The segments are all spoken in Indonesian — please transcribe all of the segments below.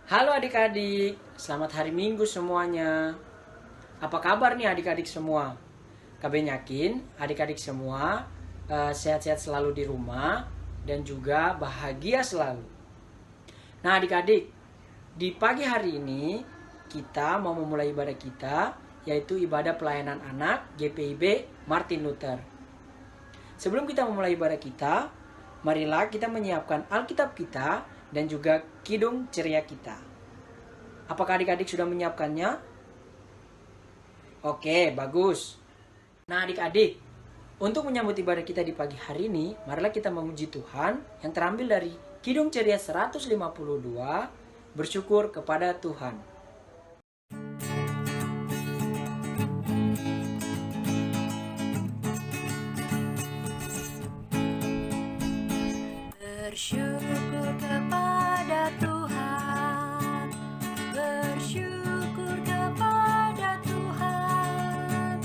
Halo adik-adik, selamat hari Minggu semuanya. Apa kabar nih adik-adik semua? Kaben yakin adik-adik semua sehat-sehat selalu di rumah dan juga bahagia selalu. Nah adik-adik, di pagi hari ini kita mau memulai ibadah kita, yaitu ibadah pelayanan anak GPIB Martin Luther. Sebelum kita memulai ibadah kita, marilah kita menyiapkan Alkitab kita dan juga kidung ceria kita. Apakah adik-adik sudah menyiapkannya? Oke, bagus. Nah adik-adik, untuk menyambut ibadah kita di pagi hari ini, marilah kita memuji Tuhan yang terambil dari Kidung Ceria 152, bersyukur kepada Tuhan. Bersyukur kepada Tuhan, bersyukur kepada Tuhan,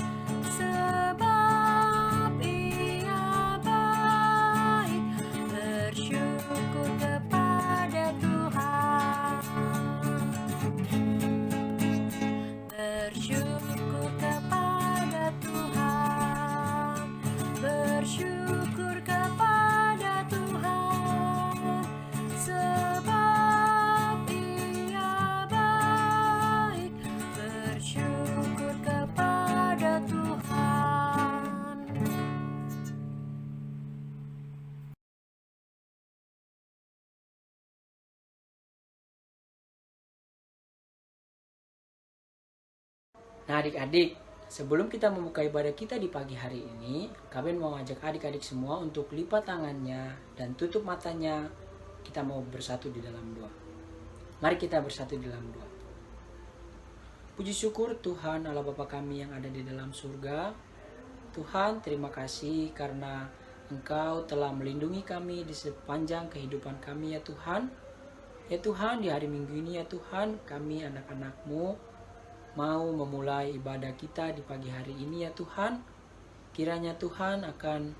sebab Ia baik. Bersyukur kepada Tuhan, bersyukur kepada Tuhan, bersyukur kepada Tuhan, sebab Ia baik. Bersyukur kepada Tuhan. Nah adik-adik, sebelum kita membuka ibadah kita di pagi hari ini, kami mau ngajak adik-adik semua untuk lipat tangannya dan tutup matanya. Kita mau bersatu di dalam doa. Mari kita bersatu di dalam doa. Puji syukur Tuhan Allah Bapa kami yang ada di dalam surga. Tuhan, terima kasih karena Engkau telah melindungi kami di sepanjang kehidupan kami ya Tuhan. Ya Tuhan, di hari Minggu ini ya Tuhan, kami anak-anak-Mu mau memulai ibadah kita di pagi hari ini ya Tuhan. Kiranya Tuhan akan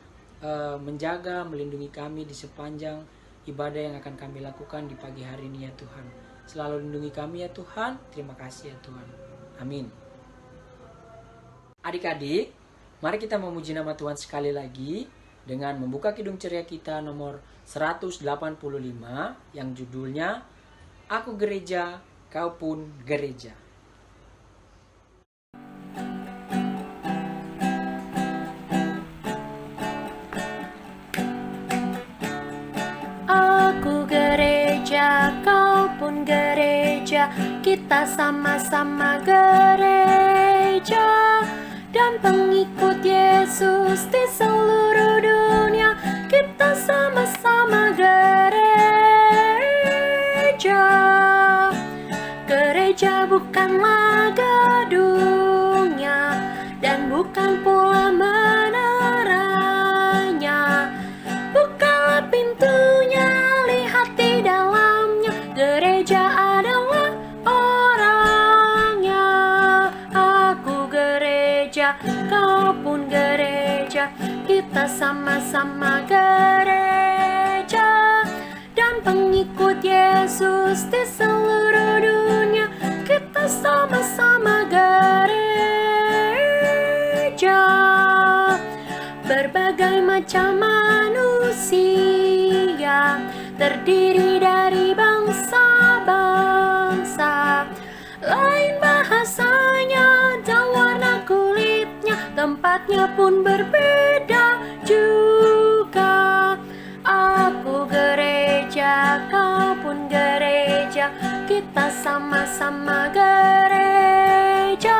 menjaga, melindungi kami di sepanjang ibadah yang akan kami lakukan di pagi hari ini ya Tuhan. Selalu lindungi kami ya Tuhan. Terima kasih ya Tuhan. Amin. Adik-adik, mari kita memuji nama Tuhan sekali lagi dengan membuka kidung ceria kita nomor 185 yang judulnya Aku Gereja, Kau Pun Gereja. Aku gereja, kau pun gereja, kita sama-sama gereja. Dan pengikut Yesus di seluruh dunia, kita sama-sama gereja. Gereja bukanlah gedungnya, dan bukan pula menaranya. Bukalah pintunya, lihat di dalamnya. Gereja adalah orangnya. Aku gereja, kau pun gereja, kita sama-sama gereja. Dan pengikut Yesus di seluruh dunia, kita sama-sama gereja. Berbagai macam manusia, terdiri dari bangsa-bangsa, lain bahasanya dan warna kulitnya, tempatnya pun berbeda juga. Aku gereja, kau pun gereja, kita sama-sama gereja.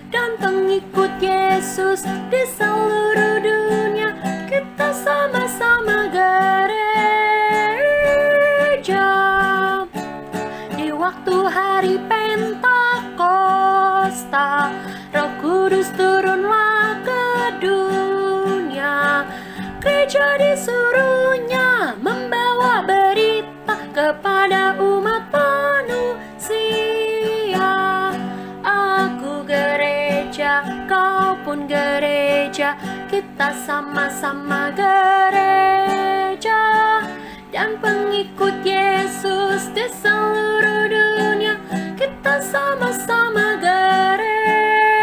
Dan pengikut Yesus di seluruh dunia, kita sama-sama gereja. Di waktu hari Pentakosta, Roh Kudus turunlah ke dunia. Gereja disuruhnya membawa berita kepada umat manusia. Aku gereja, kau pun gereja, kita sama-sama gereja. dan pengikut Yesus di seluruh dunia. Kita sama-sama gereja.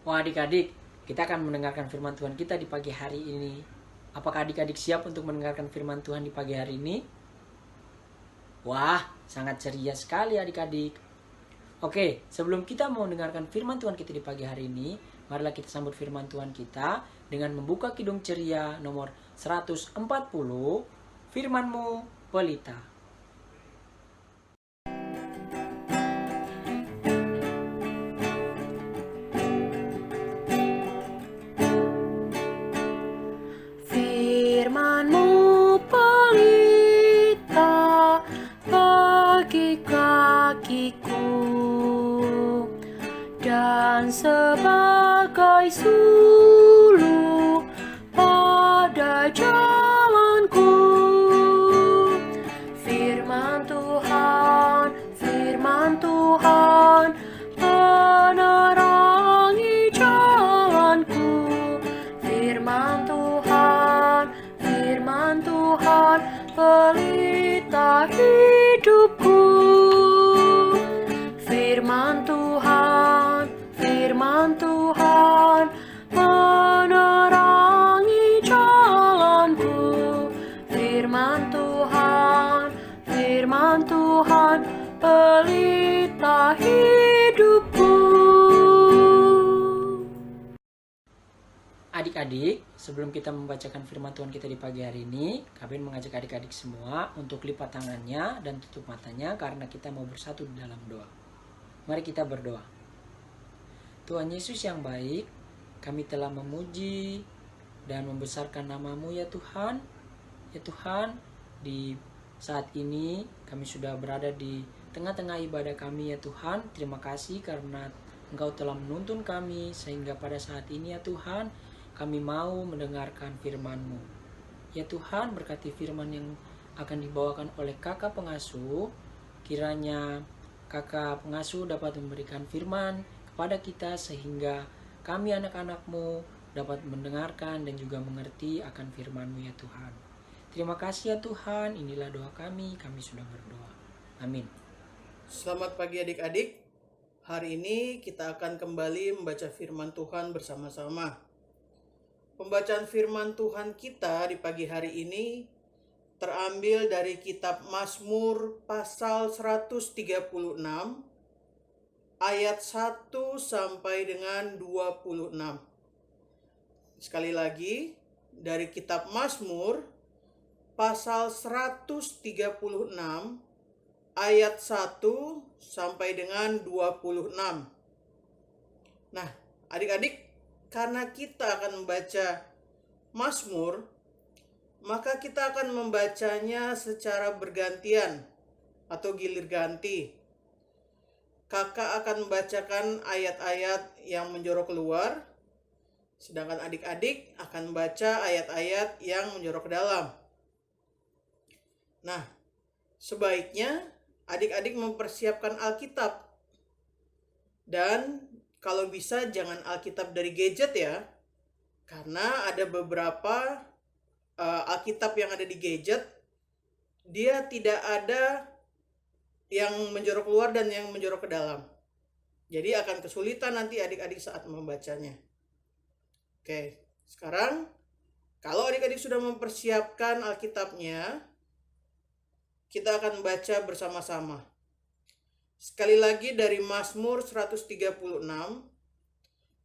Wah adik-adik, kita akan mendengarkan firman Tuhan kita di pagi hari ini. Apakah adik-adik siap untuk mendengarkan firman Tuhan di pagi hari ini? Wah, sangat ceria sekali adik-adik. Oke, sebelum kita mau mendengarkan firman Tuhan kita di pagi hari ini, marilah kita sambut firman Tuhan kita dengan membuka Kidung Ceria nomor 140, Firman-Mu Pelita. Firman-Mu pelita bagi kakiku dan sebagai suluh pada jalanku. Firman Tuhan menerangi jalanku. Firman Tuhan pelita hidupku. Firman Tuhan menerangi jalanku. Firman Tuhan pelita hidupku. Adik-adik, sebelum kita membacakan firman Tuhan kita di pagi hari ini, kami mengajak adik-adik semua untuk lipat tangannya dan tutup matanya karena kita mau bersatu di dalam doa. Mari kita berdoa. Tuhan Yesus yang baik, kami telah memuji dan membesarkan nama-Mu ya Tuhan. Ya Tuhan, di saat ini kami sudah berada di tengah-tengah ibadah kami ya Tuhan. Terima kasih karena Engkau telah menuntun kami sehingga pada saat ini ya Tuhan, kami mau mendengarkan firman-Mu. Ya Tuhan, berkati firman yang akan dibawakan oleh kakak pengasuh. Kiranya kakak pengasuh dapat memberikan firman kepada kita sehingga kami anak-anak-Mu dapat mendengarkan dan juga mengerti akan firman-Mu ya Tuhan. Terima kasih ya Tuhan, inilah doa kami sudah berdoa. Amin. Selamat pagi adik-adik. Hari ini kita akan kembali membaca firman Tuhan bersama-sama. Pembacaan firman Tuhan kita di pagi hari ini terambil dari kitab Mazmur pasal 136 ayat 1 sampai dengan 26. Sekali lagi, dari kitab Mazmur pasal 136 ayat 1 sampai dengan 26. Nah, adik-adik, karena kita akan membaca Mazmur, maka kita akan membacanya secara bergantian atau gilir ganti. Kakak akan membacakan ayat-ayat yang menjorok keluar, sedangkan adik-adik akan membaca ayat-ayat yang menjorok ke dalam. Nah, sebaiknya adik-adik mempersiapkan Alkitab. Dan kalau bisa jangan Alkitab dari gadget ya. Karena ada beberapa Alkitab yang ada di gadget, dia tidak ada yang menjorok keluar dan yang menjorok ke dalam. Jadi akan kesulitan nanti adik-adik saat membacanya. Oke, sekarang kalau adik-adik sudah mempersiapkan Alkitabnya, kita akan baca bersama-sama. Sekali lagi dari Mazmur 136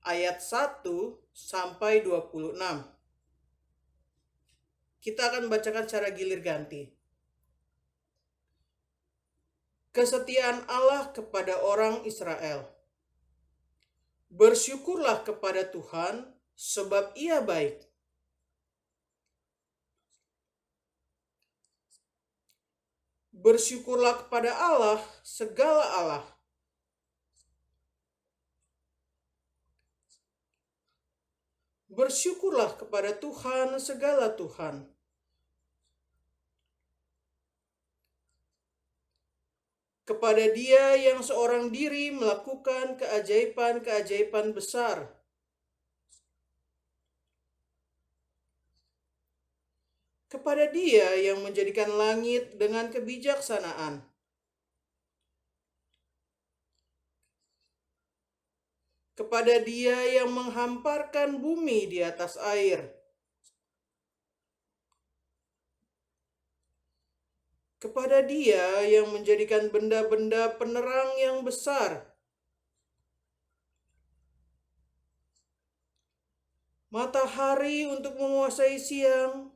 ayat 1 sampai 26. Kita akan bacakan secara gilir ganti. Kesetiaan Allah kepada orang Israel. Bersyukurlah kepada Tuhan sebab Ia baik. Bersyukurlah kepada Allah, segala Allah. Bersyukurlah kepada Tuhan, segala Tuhan. Kepada Dia yang seorang diri melakukan keajaiban-keajaiban besar. kepada Dia yang menjadikan langit dengan kebijaksanaan, kepada Dia yang menghamparkan bumi di atas air, kepada Dia yang menjadikan benda-benda penerang yang besar, matahari untuk menguasai siang,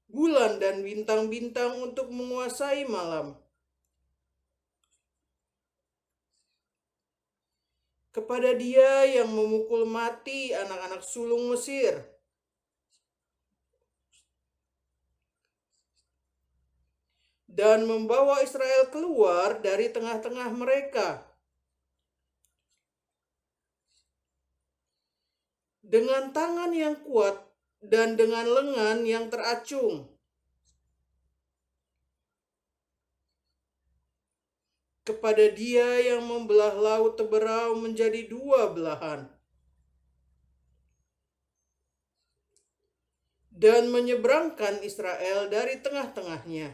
bulan dan bintang-bintang untuk menguasai malam, kepada Dia yang memukul mati anak-anak sulung Mesir, dan membawa Israel keluar dari tengah-tengah mereka dengan tangan yang kuat dan dengan lengan yang teracung, kepada Dia yang membelah laut Teberau menjadi dua belahan dan menyeberangkan Israel dari tengah-tengahnya,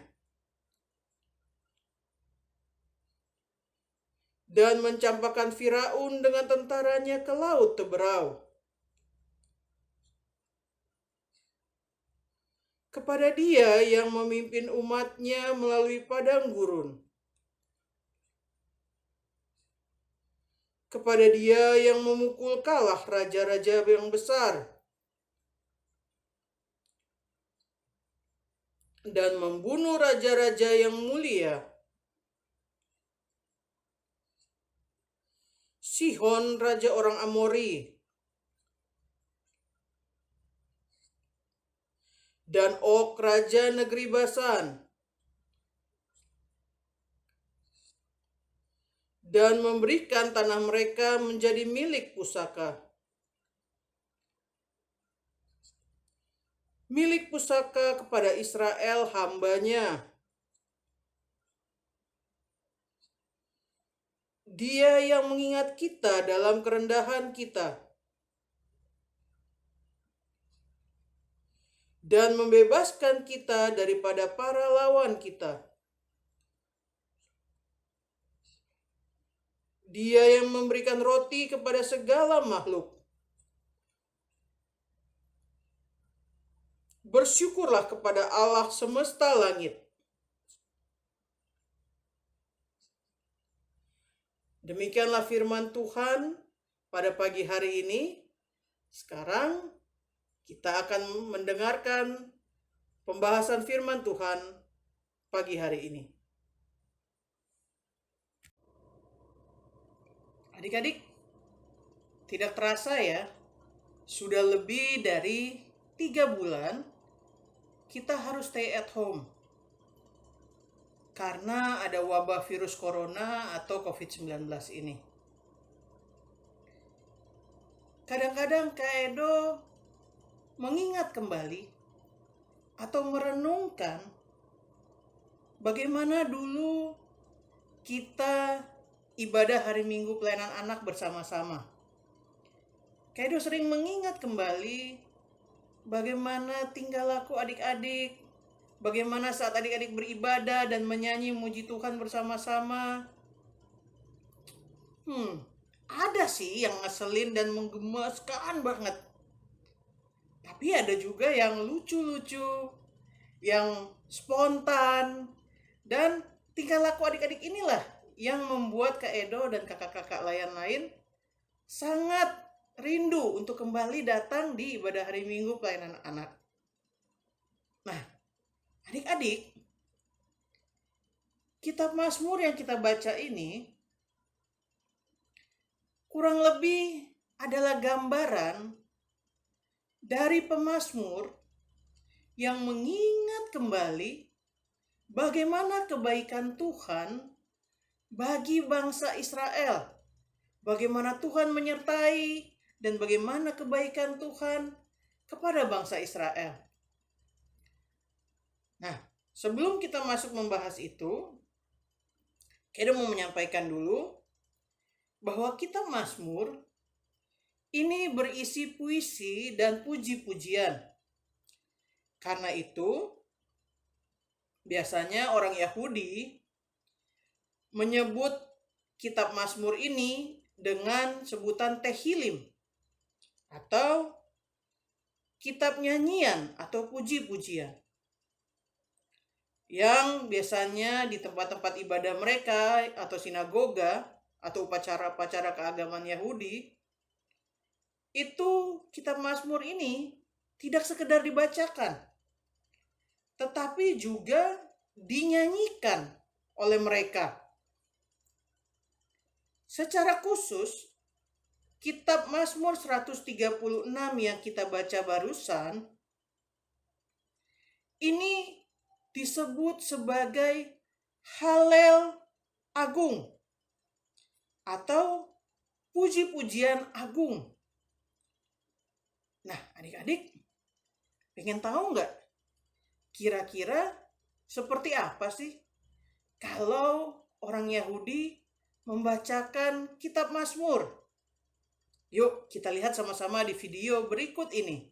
dan mencampakkan Firaun dengan tentaranya ke laut Teberau, kepada Dia yang memimpin umatnya melalui padang gurun, kepada Dia yang memukul kalah raja-raja yang besar dan membunuh raja-raja yang mulia, Sihon raja orang Amori, dan Og raja negeri Basan, dan memberikan tanah mereka menjadi milik pusaka. Milik pusaka kepada Israel hambanya. Dia yang mengingat kita dalam kerendahan kita dan membebaskan kita daripada para lawan kita. Dia yang memberikan roti kepada segala makhluk. Bersyukurlah kepada Allah semesta langit. Demikianlah firman Tuhan pada pagi hari ini. Sekarang kita akan mendengarkan pembahasan firman Tuhan pagi hari ini. Adik-adik, tidak terasa ya, sudah lebih dari 3 bulan kita harus stay at home karena ada wabah virus corona atau COVID-19 ini. Kadang-kadang Kak Edo mengingat kembali atau merenungkan bagaimana dulu kita ibadah hari Minggu pelayanan anak bersama-sama. Kak Edo sering mengingat kembali bagaimana tingkah laku adik-adik, bagaimana saat adik-adik beribadah dan menyanyi memuji Tuhan bersama-sama. Ada sih yang ngeselin dan menggemaskan banget. Tapi ada juga yang lucu-lucu, yang spontan, dan tingkah laku adik-adik inilah yang membuat Kak Edo dan kakak-kakak lain sangat rindu untuk kembali datang di ibadah hari Minggu pelayanan anak. Nah, adik-adik, kitab Mazmur yang kita baca ini kurang lebih adalah gambaran dari pemazmur yang mengingat kembali bagaimana kebaikan Tuhan bagi bangsa Israel, bagaimana Tuhan menyertai dan bagaimana kebaikan Tuhan kepada bangsa Israel. Nah, sebelum kita masuk membahas itu, Edo mau menyampaikan dulu bahwa kitab Mazmur ini berisi puisi dan puji-pujian. Karena itu, biasanya orang Yahudi menyebut kitab Mazmur ini dengan sebutan Tehillim atau kitab nyanyian atau puji-pujian, yang biasanya di tempat-tempat ibadah mereka atau sinagoga atau upacara-upacara keagamaan Yahudi, itu kitab Mazmur ini tidak sekedar dibacakan, tetapi juga dinyanyikan oleh mereka. Secara khusus, kitab Mazmur 136 yang kita baca barusan, ini disebut sebagai Halel Agung atau puji-pujian agung. Nah, adik-adik, pengen tahu nggak kira-kira seperti apa sih kalau orang Yahudi membacakan kitab Mazmur? Yuk kita lihat sama-sama di video berikut ini.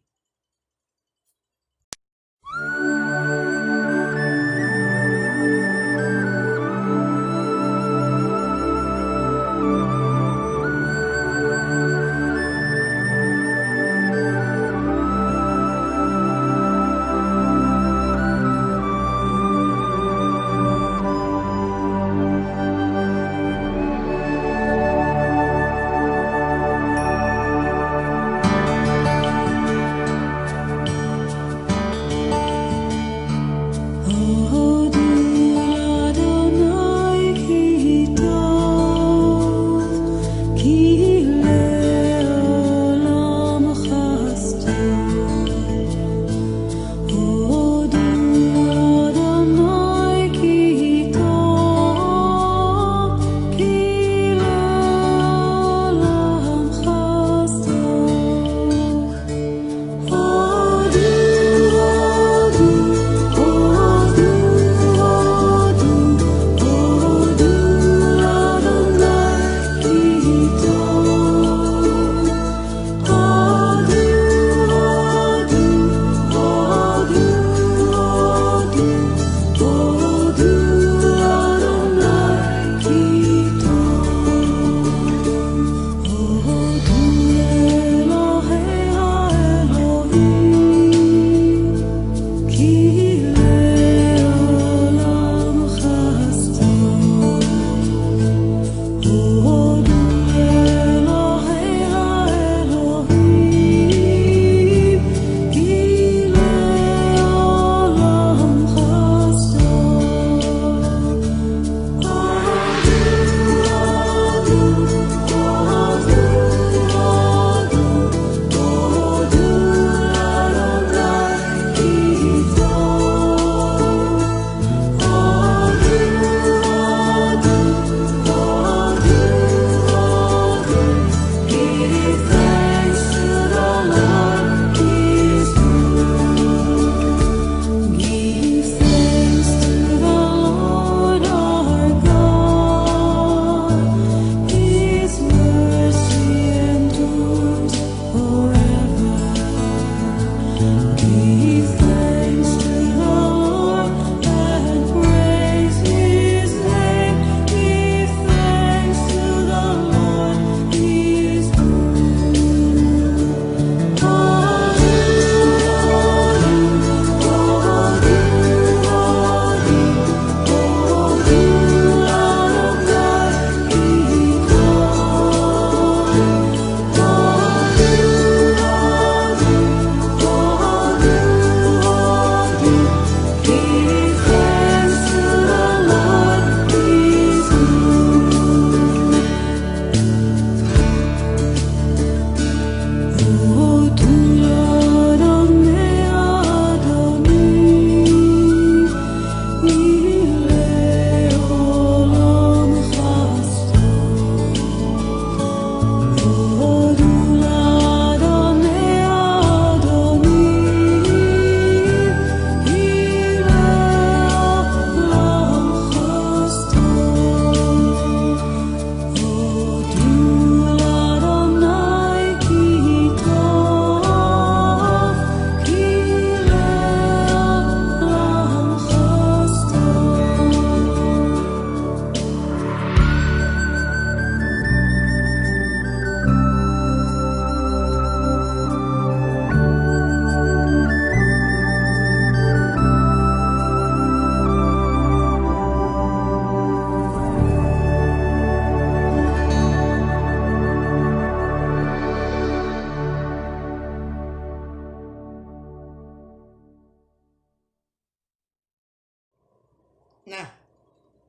Nah,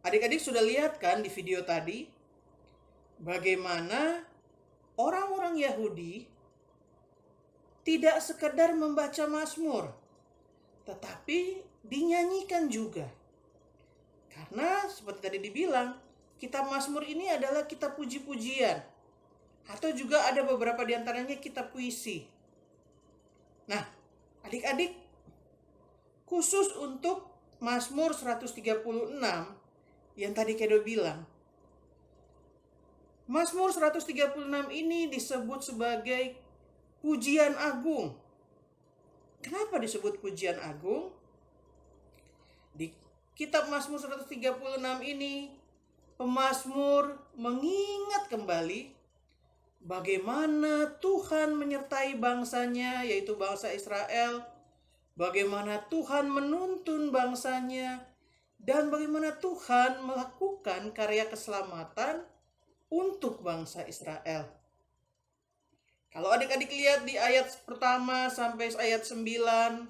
adik-adik sudah lihat kan di video tadi bagaimana orang-orang Yahudi tidak sekedar membaca Mazmur, tetapi dinyanyikan juga. Karena seperti tadi dibilang, kitab Mazmur ini adalah kitab puji-pujian, atau juga ada beberapa di antaranya kitab puisi. Nah, adik-adik, khusus untuk Mazmur 136 yang tadi Kedo bilang, Mazmur 136 ini disebut sebagai pujian agung. Kenapa disebut pujian agung? Di kitab Mazmur 136 ini, pemazmur mengingat kembali bagaimana Tuhan menyertai bangsanya, yaitu bangsa Israel, bagaimana Tuhan menuntun bangsanya, dan bagaimana Tuhan melakukan karya keselamatan untuk bangsa Israel. Kalau adik-adik lihat di ayat pertama sampai ayat 9,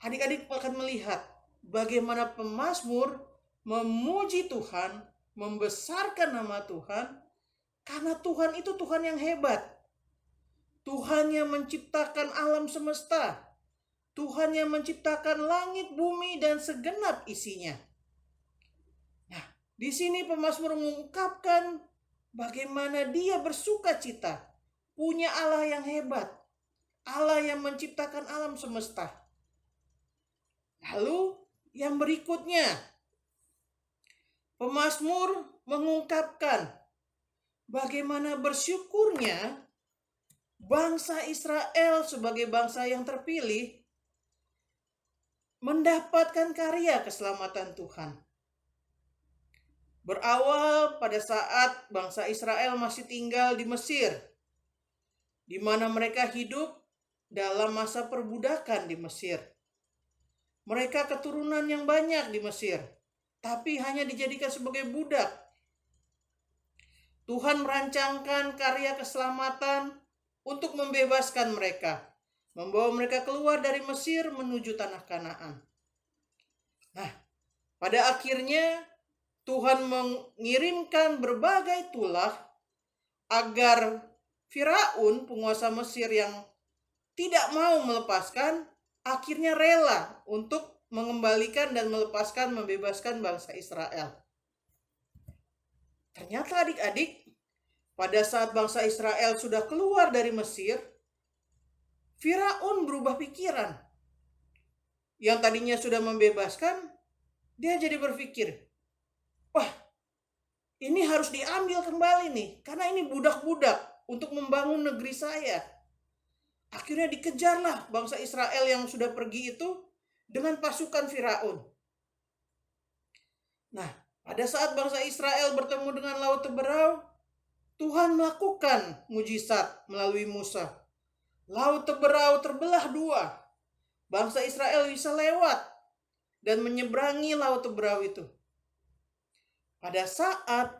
adik-adik akan melihat bagaimana pemazmur memuji Tuhan, membesarkan nama Tuhan, karena Tuhan itu Tuhan yang hebat. Tuhan yang menciptakan alam semesta. Tuhan yang menciptakan langit, bumi, dan segenap isinya. Nah, di sini pemazmur mengungkapkan bagaimana dia bersuka cita, punya Allah yang hebat, Allah yang menciptakan alam semesta. Lalu yang berikutnya, pemazmur mengungkapkan bagaimana bersyukurnya bangsa Israel sebagai bangsa yang terpilih mendapatkan karya keselamatan Tuhan. Berawal pada saat bangsa Israel masih tinggal di Mesir, di mana mereka hidup dalam masa perbudakan di Mesir. Mereka keturunan yang banyak di Mesir, tapi hanya dijadikan sebagai budak. Tuhan merancangkan karya keselamatan untuk membebaskan mereka, membawa mereka keluar dari Mesir menuju tanah Kanaan. Nah, pada akhirnya Tuhan mengirimkan berbagai tulah agar Firaun, penguasa Mesir yang tidak mau melepaskan, akhirnya rela untuk mengembalikan dan melepaskan, membebaskan bangsa Israel. Ternyata adik-adik, pada saat bangsa Israel sudah keluar dari Mesir, Firaun berubah pikiran. Yang tadinya sudah membebaskan, dia jadi berpikir, wah, ini harus diambil kembali nih, karena ini budak-budak untuk membangun negeri saya. Akhirnya dikejarlah bangsa Israel yang sudah pergi itu dengan pasukan Firaun. Nah, pada saat bangsa Israel bertemu dengan Laut Teberau, Tuhan melakukan mujizat melalui Musa. Laut Teberau terbelah dua. Bangsa Israel bisa lewat dan menyeberangi Laut Teberau itu. Pada saat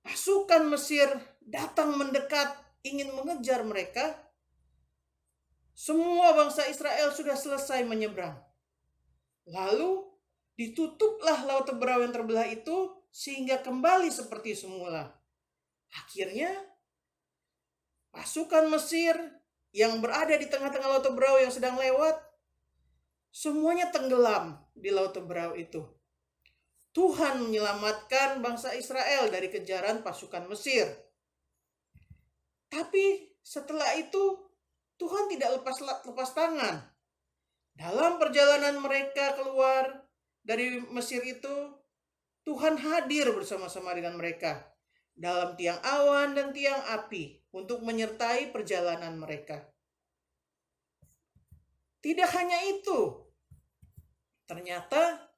pasukan Mesir datang mendekat ingin mengejar mereka, semua bangsa Israel sudah selesai menyeberang. Lalu ditutuplah Laut Teberau yang terbelah itu sehingga kembali seperti semula. Akhirnya pasukan Mesir yang berada di tengah-tengah Laut Teberau yang sedang lewat, semuanya tenggelam di Laut Teberau itu. Tuhan menyelamatkan bangsa Israel dari kejaran pasukan Mesir. Tapi setelah itu Tuhan tidak lepas tangan. Dalam perjalanan mereka keluar dari Mesir itu, Tuhan hadir bersama-sama dengan mereka dalam tiang awan dan tiang api untuk menyertai perjalanan mereka. Tidak hanya itu, ternyata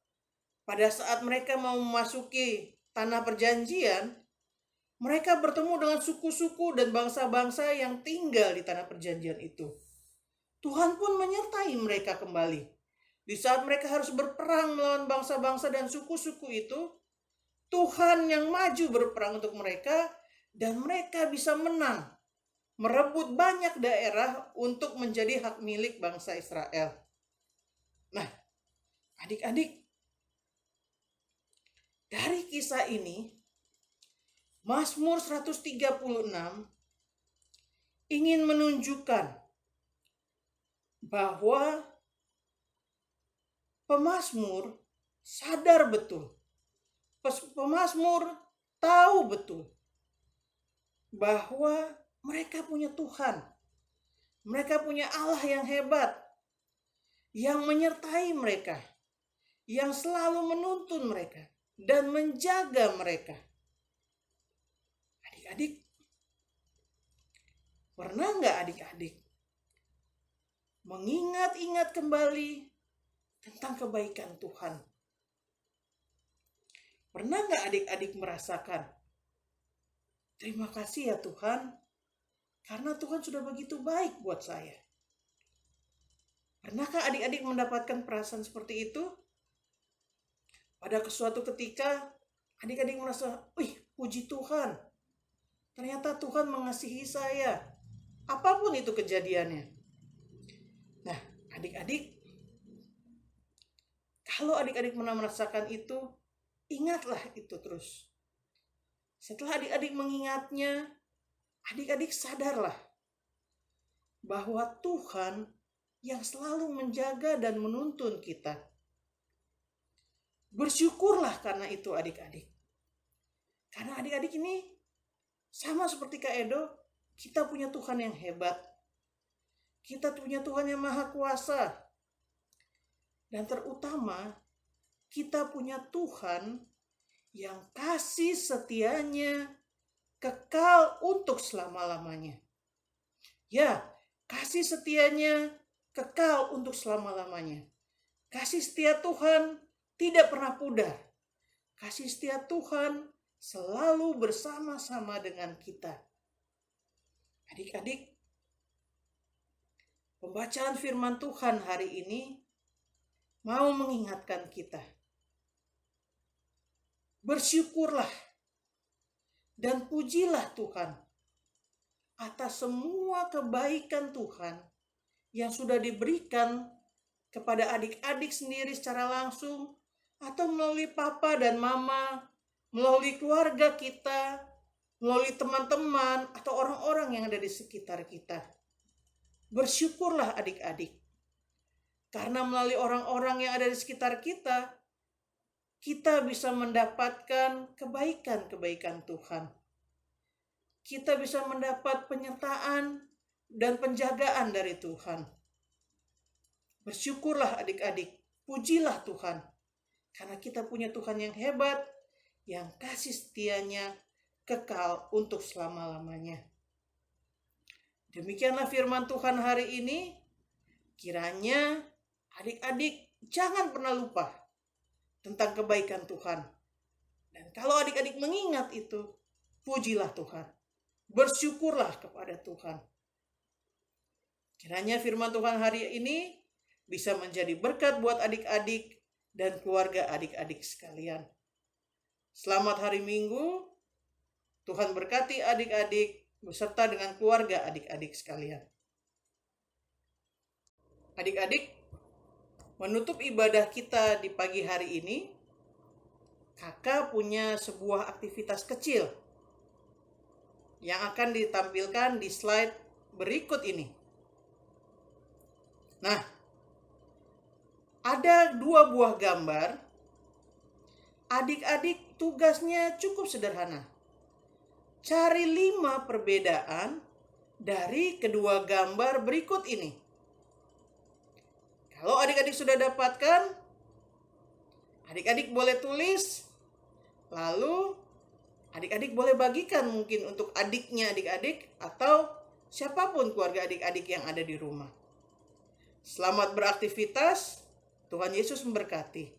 pada saat mereka mau memasuki tanah perjanjian, mereka bertemu dengan suku-suku dan bangsa-bangsa yang tinggal di tanah perjanjian itu. Tuhan pun menyertai mereka kembali. Di saat mereka harus berperang melawan bangsa-bangsa dan suku-suku itu, Tuhan yang maju berperang untuk mereka dan mereka bisa menang, merebut banyak daerah untuk menjadi hak milik bangsa Israel. Nah, adik-adik, Dari kisah ini, Mazmur 136 ingin menunjukkan bahwa pemazmur sadar betul, pemazmur tahu betul bahwa mereka punya Tuhan, mereka punya Allah yang hebat, yang menyertai mereka, yang selalu menuntun mereka dan menjaga mereka. Adik-adik, pernah nggak adik-adik mengingat-ingat kembali tentang kebaikan Tuhan? Pernah nggak adik-adik merasakan, terima kasih ya Tuhan, karena Tuhan sudah begitu baik buat saya? Pernahkah adik-adik mendapatkan perasaan seperti itu? Pada suatu ketika, adik-adik merasa, wih, puji Tuhan, ternyata Tuhan mengasihi saya. Apapun itu kejadiannya. Nah, adik-adik, kalau adik-adik pernah merasakan itu, ingatlah itu terus. Setelah adik-adik mengingatnya, adik-adik sadarlah bahwa Tuhan yang selalu menjaga dan menuntun kita. Bersyukurlah karena itu adik-adik. Karena adik-adik ini sama seperti Kak Edo, kita punya Tuhan yang hebat. Kita punya Tuhan yang maha kuasa. Dan terutama, kita punya Tuhan yang kasih setianya kekal untuk selama-lamanya. Ya, kasih setianya kekal untuk selama-lamanya. Kasih setia Tuhan tidak pernah pudar. Kasih setia Tuhan selalu bersama-sama dengan kita. Adik-adik, pembacaan firman Tuhan hari ini mau mengingatkan kita. Bersyukurlah dan pujilah Tuhan atas semua kebaikan Tuhan yang sudah diberikan kepada adik-adik sendiri secara langsung atau melalui papa dan mama, melalui keluarga kita, melalui teman-teman atau orang-orang yang ada di sekitar kita. Bersyukurlah adik-adik. Karena melalui orang-orang yang ada di sekitar kita, kita bisa mendapatkan kebaikan-kebaikan Tuhan. Kita bisa mendapat penyertaan dan penjagaan dari Tuhan. Bersyukurlah adik-adik, pujilah Tuhan. Karena kita punya Tuhan yang hebat, yang kasih setianya kekal untuk selama-lamanya. Demikianlah firman Tuhan hari ini. Kiranya adik-adik jangan pernah lupa tentang kebaikan Tuhan. Dan kalau adik-adik mengingat itu, pujilah Tuhan. Bersyukurlah kepada Tuhan. Kiranya firman Tuhan hari ini bisa menjadi berkat buat adik-adik dan keluarga adik-adik sekalian. Selamat hari Minggu. Tuhan berkati adik-adik beserta dengan keluarga adik-adik sekalian. Adik-adik, menutup ibadah kita di pagi hari ini, kakak punya sebuah aktivitas kecil yang akan ditampilkan di slide berikut ini. Nah, ada 2 buah gambar. Adik-adik tugasnya cukup sederhana. Cari 5 perbedaan dari kedua gambar berikut ini. Kalau adik-adik sudah dapatkan, adik-adik boleh tulis, lalu adik-adik boleh bagikan mungkin untuk adiknya adik-adik atau siapapun keluarga adik-adik yang ada di rumah. Selamat beraktivitas, Tuhan Yesus memberkati.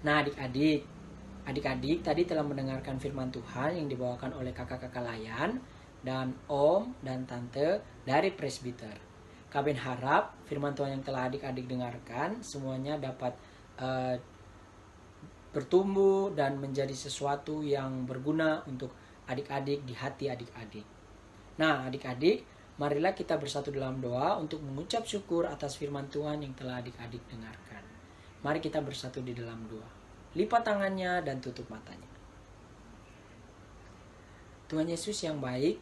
Nah adik-adik tadi telah mendengarkan firman Tuhan yang dibawakan oleh kakak-kakak layan dan om dan tante dari presbiter. Kami harap firman Tuhan yang telah adik-adik dengarkan semuanya dapat bertumbuh dan menjadi sesuatu yang berguna untuk adik-adik di hati adik-adik. Nah adik-adik, marilah kita bersatu dalam doa untuk mengucap syukur atas firman Tuhan yang telah adik-adik dengarkan. Mari kita bersatu di dalam doa. Lipat tangannya dan tutup matanya. Tuhan Yesus yang baik,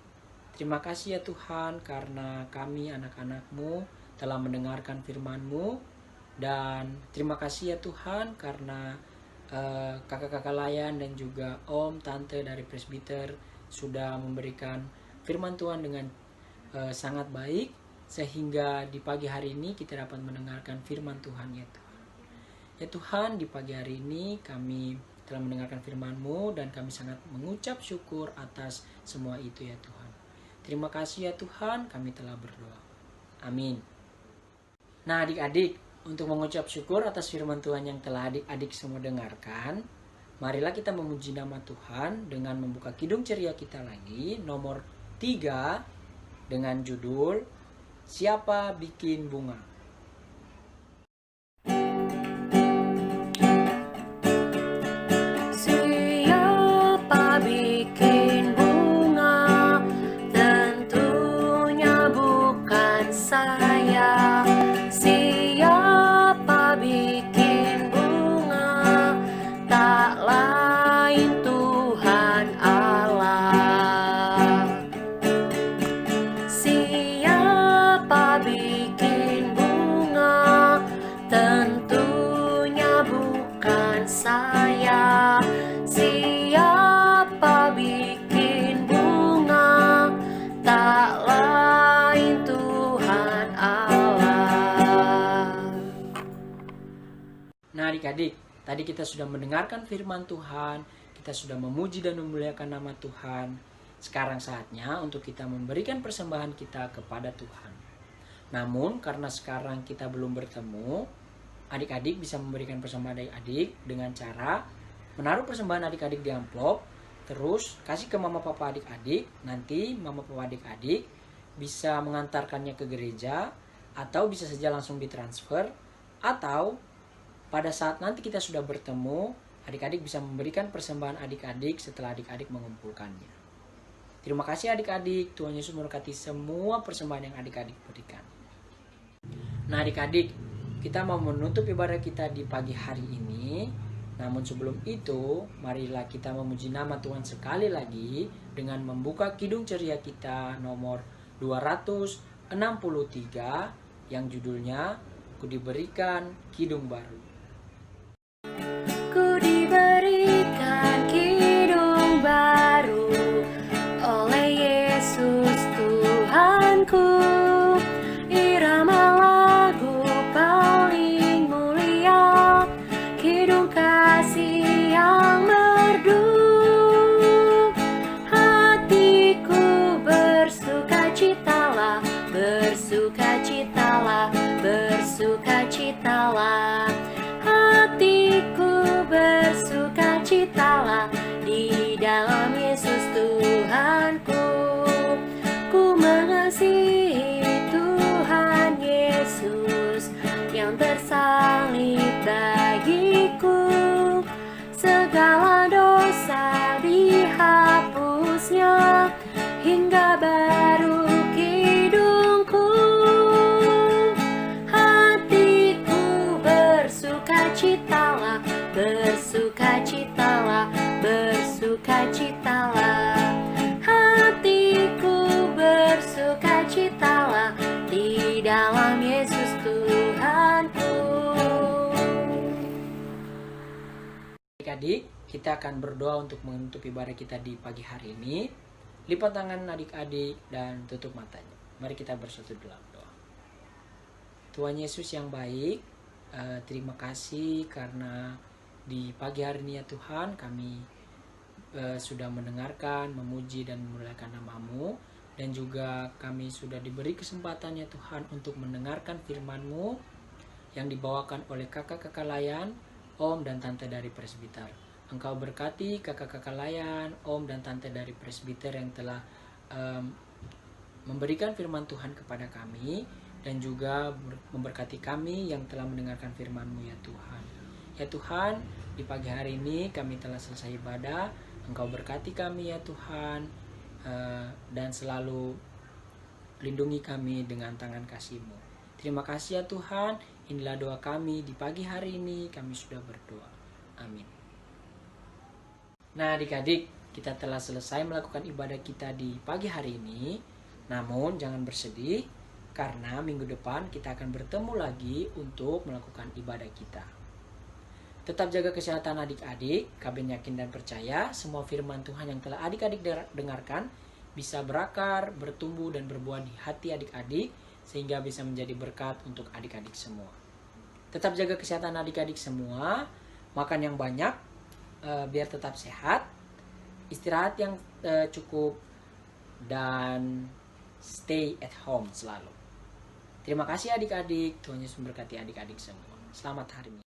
terima kasih ya Tuhan karena kami anak-anak-Mu telah mendengarkan firman-Mu. Dan terima kasih ya Tuhan karena kakak-kakak layan dan juga om, tante dari presbiter sudah memberikan firman Tuhan dengan sangat baik. Sehingga di pagi hari ini kita dapat mendengarkan firman Tuhan ya Tuhan. Ya Tuhan, di pagi hari ini kami telah mendengarkan firman-Mu dan kami sangat mengucap syukur atas semua itu ya Tuhan. Terima kasih ya Tuhan, kami telah berdoa. Amin. Nah adik-adik, untuk mengucap syukur atas firman Tuhan yang telah adik-adik semua dengarkan, marilah kita memuji nama Tuhan dengan membuka kidung ceria kita lagi, nomor 3 dengan judul Siapa Bikin Bunga. Siapa bikin bunga? Tentunya bukan saya. Siapa bikin bunga? Tak lain Tuhan Allah. Siapa bikin bunga? Tentunya bukan saya. Siapa bikin bunga? Tak lain Tuhan Allah. Nah adik-adik, tadi kita sudah mendengarkan firman Tuhan, kita sudah memuji dan memuliakan nama Tuhan. Sekarang saatnya untuk kita memberikan persembahan kita kepada Tuhan. Namun karena sekarang kita belum bertemu, adik-adik bisa memberikan persembahan adik-adik dengan cara menaruh persembahan adik-adik di amplop, terus kasih ke mama papa adik-adik. Nanti mama papa adik-adik bisa mengantarkannya ke gereja, atau bisa saja langsung ditransfer, atau pada saat nanti kita sudah bertemu, adik-adik bisa memberikan persembahan adik-adik setelah adik-adik mengumpulkannya. Terima kasih adik-adik, Tuhan Yesus memberkati semua persembahan yang adik-adik berikan. Nah adik-adik, kita mau menutup ibadah kita di pagi hari ini. Namun sebelum itu, marilah kita memuji nama Tuhan sekali lagi dengan membuka kidung ceria kita nomor 263 yang judulnya Ku Diberikan Kidung Baru. Ku diberikan kidung baru oleh Yesus Tuhanku. Irama lagu paling mulia, kidung kasih yang merdu. Hatiku bersukacitalah, bersukacitalah, bersukacitalah. Hatiku bersukacitalah di dalam Yesus Tuhanku. Ku mengasihi Tuhan Yesus yang tersalib bagiku. Segala dosa dihapusnya hingga baru hidungku. Hatiku bersukacitalah, bersukacitalah, bersukacitalah. Hatiku bersukacitalah di dalam Yesus Tuhanku. Adik-adik, kita akan berdoa untuk menutup ibadah kita di pagi hari ini. Lipat tangan adik-adik dan tutup matanya. Mari kita bersatu dalam doa. Tuhan Yesus yang baik, terima kasih karena di pagi hari ini ya Tuhan kami sudah mendengarkan, memuji dan memuliakan nama-Mu. Dan juga kami sudah diberi kesempatan ya Tuhan untuk mendengarkan firman-Mu yang dibawakan oleh kakak-kakak layan, om dan tante dari presbiter. Engkau berkati kakak-kakak layan, om dan tante dari presbiter yang telah memberikan firman Tuhan kepada kami, dan juga memberkati kami yang telah mendengarkan firman-Mu ya Tuhan. Ya Tuhan, di pagi hari ini kami telah selesai ibadah. Engkau berkati kami ya Tuhan, dan selalu lindungi kami dengan tangan kasih-Mu. Terima kasih ya Tuhan, inilah doa kami di pagi hari ini, kami sudah berdoa. Amin. Nah adik-adik, kita telah selesai melakukan ibadah kita di pagi hari ini. Namun jangan bersedih, karena minggu depan kita akan bertemu lagi untuk melakukan ibadah kita. Tetap jaga kesehatan adik-adik. Kaben yakin dan percaya semua firman Tuhan yang telah adik-adik dengarkan bisa berakar, bertumbuh dan berbuah di hati adik-adik, sehingga bisa menjadi berkat untuk adik-adik semua. Tetap jaga kesehatan adik-adik semua, makan yang banyak biar tetap sehat, istirahat yang cukup, dan stay at home selalu. Terima kasih adik-adik, Tuhan Yesus memberkati adik-adik semua. Selamat hari Minggu.